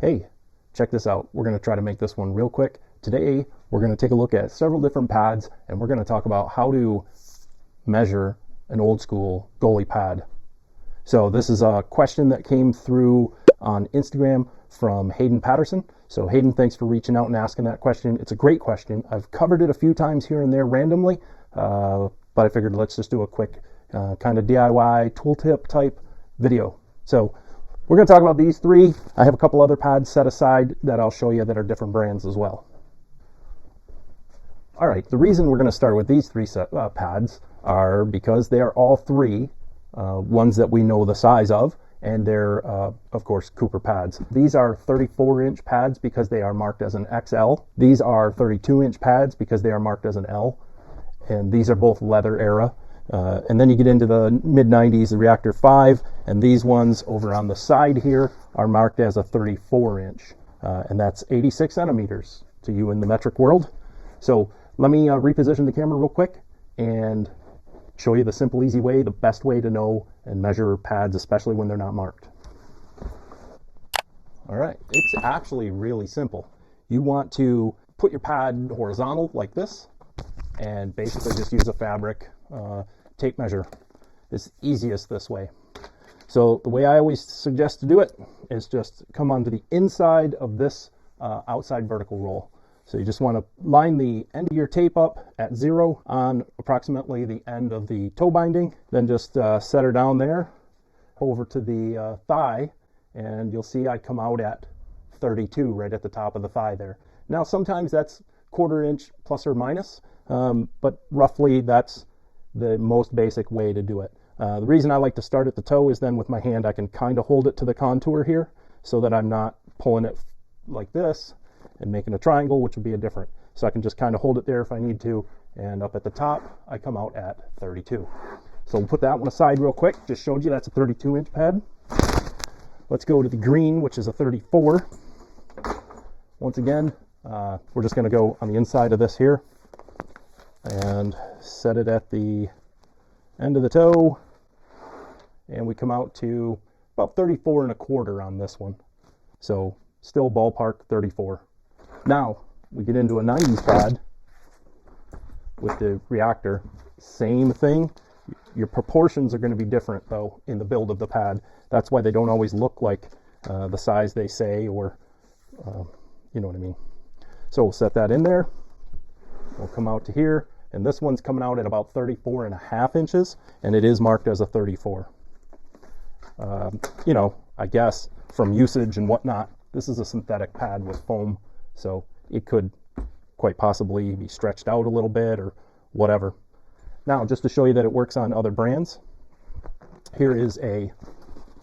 Hey, check this out. We're going to try to make this one real quick. Today, we're going to take a look at several different pads, and we're going to talk about how to measure an old school goalie pad. So this is a question that came through on Instagram from Hayden Patterson. So Hayden, thanks for reaching out and asking that question. It's a great question. I've covered it a few times here and there randomly, but I figured let's just do a quick kind of DIY tooltip type video. So we're going to talk about these three. I have a couple other pads set aside that I'll show you that are different brands as well. All right, the reason we're going to start with these three pads are because they are all three ones that we know the size of, and they're, of course, Cooper pads. These are 34-inch pads because they are marked as an XL. These are 32-inch pads because they are marked as an L, and these are both leather era. And then you get into the mid-90s, the Reactor 5, and these ones over on the side here are marked as a 34-inch, and that's 86 centimeters to you in the metric world. So let me reposition the camera real quick and show you the simple, easy way, the best way to know and measure pads, especially when they're not marked. All right, it's actually really simple. You want to put your pad horizontal like this and basically just use a fabric tape measure. It's easiest this way. So the way I always suggest to do it is just come onto the inside of this outside vertical roll. So you just want to line the end of your tape up at 0 on approximately the end of the toe binding, then just set her down there over to the thigh, and you'll see I come out at 32 right at the top of the thigh there. Now sometimes that's 1/4 inch plus or minus, but roughly that's the most basic way to do it. The reason I like to start at the toe is then with my hand I can kind of hold it to the contour here so that I'm not pulling it like this and making a triangle, which would be a different. So I can just kind of hold it there if I need to, and up at the top I come out at 32. So we'll put that one aside real quick. Just showed you that's a 32-inch pad. Let's go to the green, which is a 34. Once again, we're just going to go on the inside of this here and set it at the end of the toe, and we come out to about 34 1/4 on this one. So still ballpark 34. Now we get into a 90s pad with the Reactor. Same thing. Your proportions are going to be different though in the build of the pad. That's why they don't always look like the size they say, or you know what I mean. So we'll set that in there. We'll come out to here, and this one's coming out at about 34.5 inches, and it is marked as a 34. You know, I guess from usage and whatnot, this is a synthetic pad with foam, so it could quite possibly be stretched out a little bit or whatever. Now, just to show you that it works on other brands, here is a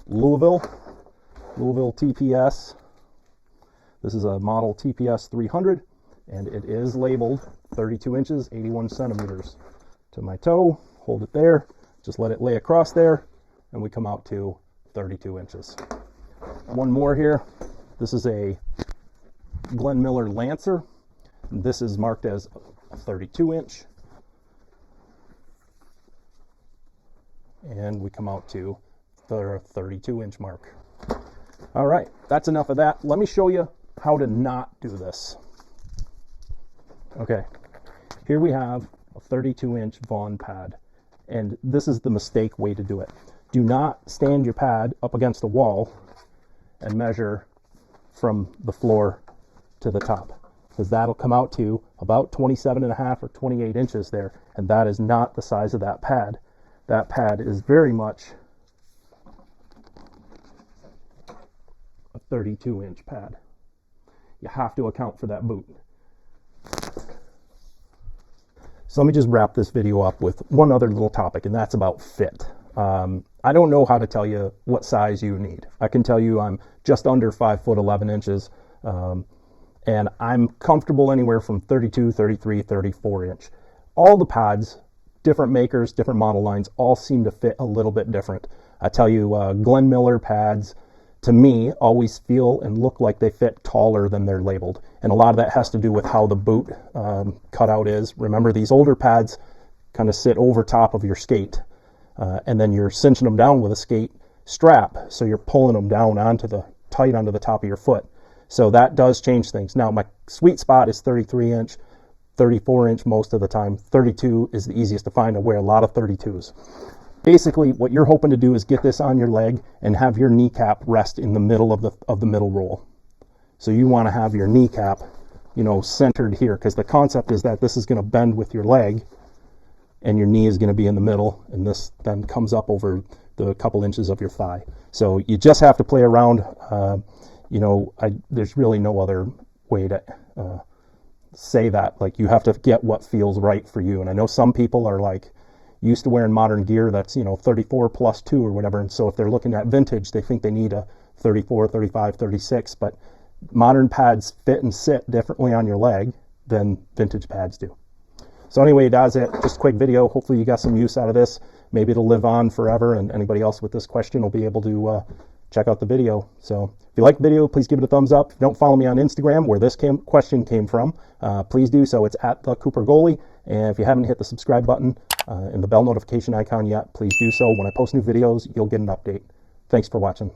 Louisville TPS. This is a model TPS 300, and it is labeled 32 inches, 81 centimeters to my toe. Hold it there, just let it lay across there, and we come out to 32 inches. One more here. This is a Glenn Miller Lancer. This is marked as a 32 inch. And we come out to the 32 inch mark. All right, that's enough of that. Let me show you how to not do this. Okay, here we have a 32-inch Vaughn pad, and this is the mistake way to do it. Do not stand your pad up against the wall and measure from the floor to the top, because that'll come out to about 27.5 or 28 inches there, and that is not the size of that pad. That pad is very much a 32-inch pad. You have to account for that boot. So let me just wrap this video up with one other little topic, and that's about fit. I don't know how to tell you what size you need. I can tell you I'm just under 5 foot 11 inches, and I'm comfortable anywhere from 32, 33, 34 inch. All the pads, different makers, different model lines, all seem to fit a little bit different. I tell you, Glenn Miller pads, to me, always feel and look like they fit taller than they're labeled. And a lot of that has to do with how the boot cutout is. Remember, these older pads kind of sit over top of your skate, and then you're cinching them down with a skate strap, so you're pulling them down tight onto the top of your foot. So that does change things. Now, my sweet spot is 33 inch, 34 inch most of the time. 32 is the easiest to find. I wear a lot of 32s. Basically, what you're hoping to do is get this on your leg and have your kneecap rest in the middle of the middle roll. So you want to have your kneecap, you know, centered here, because the concept is that this is going to bend with your leg and your knee is going to be in the middle, and this then comes up over the couple inches of your thigh. So you just have to play around. You know, there's really no other way to say that. Like, you have to get what feels right for you. And I know some people are like used to wearing modern gear that's, you know, 34 plus 2 or whatever. And so if they're looking at vintage, they think they need a 34, 35, 36. But modern pads fit and sit differently on your leg than vintage pads do. So anyway, that's it. Just a quick video. Hopefully you got some use out of this. Maybe it'll live on forever, and anybody else with this question will be able to check out the video. So if you like the video, please give it a thumbs up. If you don't follow me on Instagram, where this question came from, please do so. It's @thecoopergoalie. And if you haven't hit the subscribe button and the bell notification icon yet, please do so. When I post new videos, you'll get an update. Thanks for watching.